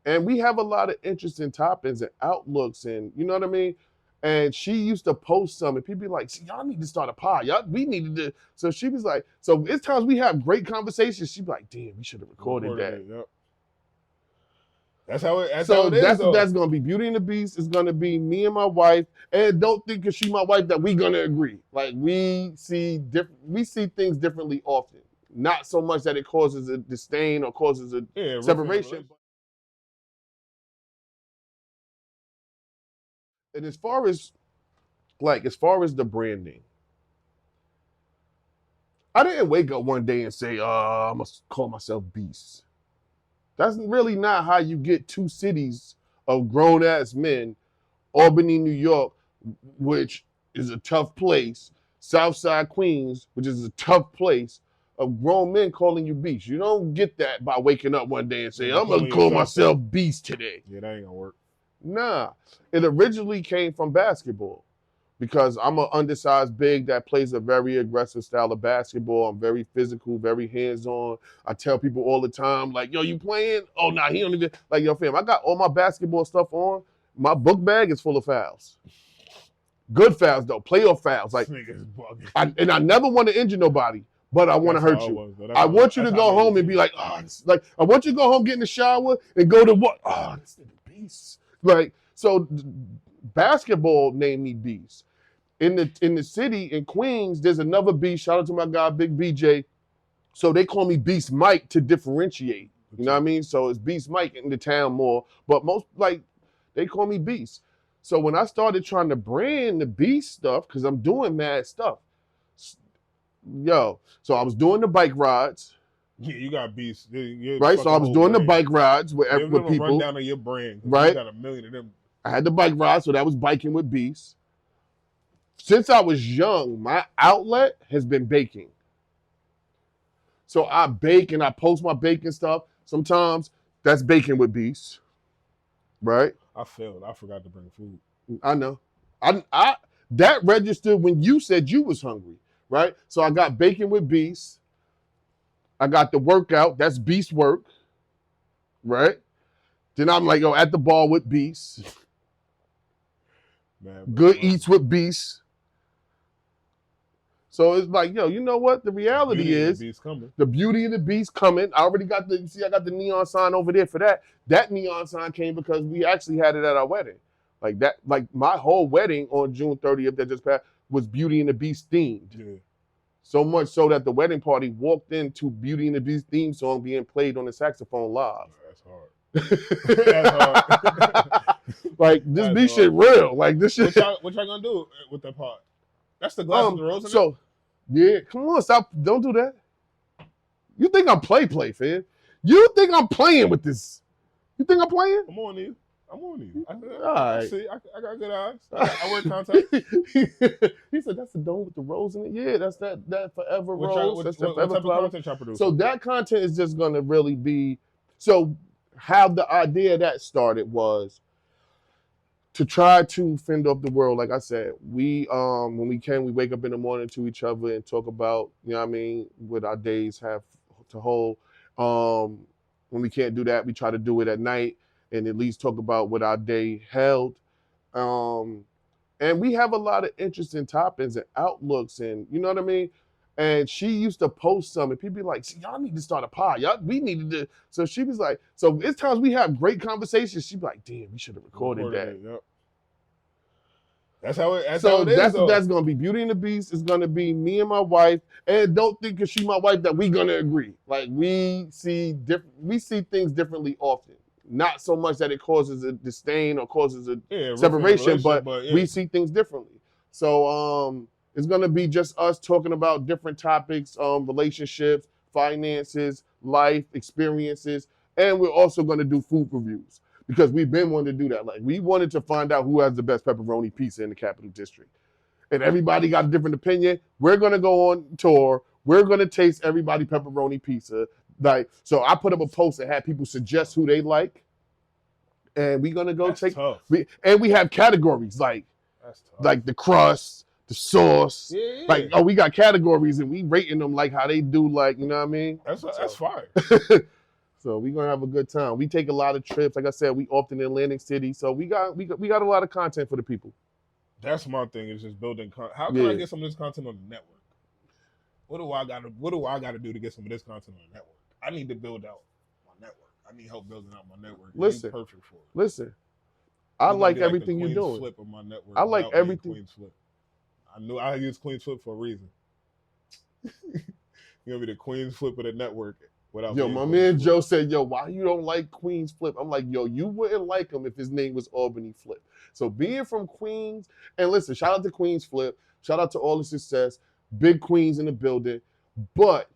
And we have a lot of interesting topics and outlooks, and you know what I mean. And she used to post some, and people be like, "See, y'all need to start a pod. We needed to." So she was like, "So it's times we have great conversations." She'd be like, "Damn, we should have recorded that." It, yep. That's how it is. That's gonna be Beauty and the Beast. It's gonna be me and my wife. And don't think because she's my wife that we gonna agree. Like we see things differently often. Not so much that it causes a disdain or causes a separation. And as far as the branding, I didn't wake up one day and say, I'm gonna call myself Beast. That's really not how you get two cities of grown-ass men, Albany, New York, which is a tough place, Southside Queens, which is a tough place, of grown men calling you Beast. You don't get that by waking up one day and say, I'm going to call myself Beast today. Yeah, that ain't going to work. Nah. It originally came from basketball because I'm an undersized big that plays a very aggressive style of basketball. I'm very physical, very hands-on. I tell people all the time, like, yo, you playing? Oh, nah, he don't even, like, yo, fam, I got all my basketball stuff on. My book bag is full of fouls. Good fouls, though. Playoff fouls. Like, and I never want to injure nobody, but I want to hurt you. I want you to go home and be like, like, I want you to go home, get in the shower, and go to what? Oh, this nigga Beast. Like, so basketball named me Beast. In the city, in Queens, there's another Beast. Shout out to my guy, Big BJ. So they call me Beast Mike to differentiate. You know what I mean? So it's Beast Mike in the town more, but most, like, they call me Beast. So when I started trying to brand the Beast stuff, because I'm doing mad stuff, so I was doing the bike rides. Yeah, you got Beast. Right, so I was doing the bike rides with people. Run down on your brand. Right. You got a million of them. I had the bike ride, so that was biking with Beast. Since I was young, my outlet has been baking. So I bake and I post my baking stuff. Sometimes that's baking with Beast. Right? I failed. I forgot to bring food. I know. I that registered when you said you was hungry, right? So I got bacon with Beast. I got the workout. That's Beast work, right? Then I'm like, at the bar with Beast. Man, Good eats with Beast. So it's like, you know what? The reality is the Beauty and the Beast coming. I already got I got the neon sign over there for that. That neon sign came because we actually had it at our wedding. Like that, like my whole wedding on June 30th that just passed was Beauty and the Beast themed. Yeah. So much so that the wedding party walked into Beauty and the Beast theme song being played on the saxophone live. That's hard. That's hard. Like this Beast shit real. Like this shit. What y'all gonna do with that part? That's the glass with the rose in it? So, yeah, come on, stop. Don't do that. You think I'm play, fam. You think I'm playing with this. You think I'm playing? I'm on you. All right. See, I got good eyes. I wear contacts. He said, that's the dome with the rose in it? Yeah, that's that forever what rose. What type of content y'all produce? So that content is just going to really be... So how the idea of that started was to try to fend off the world. Like I said, we when we wake up in the morning to each other and talk about, you know what I mean, what our days have to hold. When we can't do that, we try to do it at night and at least talk about what our day held. And we have a lot of interesting topics and outlooks, and you know what I mean? And she used to post some, and people be like, see, y'all need to start a pod. We needed to. So she was like, so it's times we have great conversations. She'd be like, damn, we should have recorded that. Yep. That's how it is. That's going to be Beauty and the Beast. It's going to be me and my wife. And don't think because she's my wife that we going to agree. Like, we see things differently often. Not so much that it causes a disdain or causes a separation, but we see things differently. So it's going to be just us talking about different topics, relationships, finances, life, experiences, and we're also going to do food reviews because we've been wanting to do that. Like, we wanted to find out who has the best pepperoni pizza in the Capital District. And everybody got a different opinion. We're going to go on tour. We're going to taste everybody pepperoni pizza. Like, so I put up a post that had people suggest who they like. And we're going to go and we have categories like the crust, the sauce. Yeah. Like, we got categories and we rating them like how they do, like, you know what I mean? That's fire. So we're gonna have a good time. We take a lot of trips. Like I said, we often in Atlantic City. So we got a lot of content for the people. That's my thing. Is just building. How can I get some of this content on the network? What do I gotta do to get some of this content on the network? I need to build out my network. I need help building out my network. Listen, you're perfect for it. Listen, I like be everything the you're doing. Flip of my network I like everything. Queen's Flip. I knew I used Queen's Flip for a reason. You're gonna be the Queen's Flip of the network. Yo, my man Joe said, yo, why you don't like Queens Flip? I'm like, yo, you wouldn't like him if his name was Albany Flip. So being from Queens, and listen, shout out to Queens Flip, shout out to all the success, big Queens in the building, but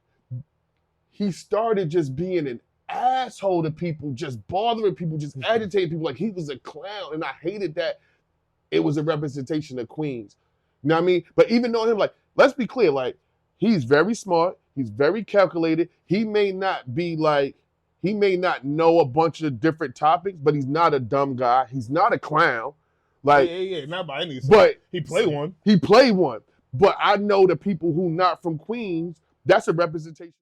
he started just being an asshole to people, just bothering people, just agitating people like he was a clown, and I hated that it was a representation of Queens. You know what I mean? But even knowing him, like, let's be clear, like, he's very smart. He's very calculated. He may not know a bunch of different topics, but he's not a dumb guy. He's not a clown. Like, yeah, not by any sense. But he played one. He played one. But I know the people who not from Queens, that's a representation.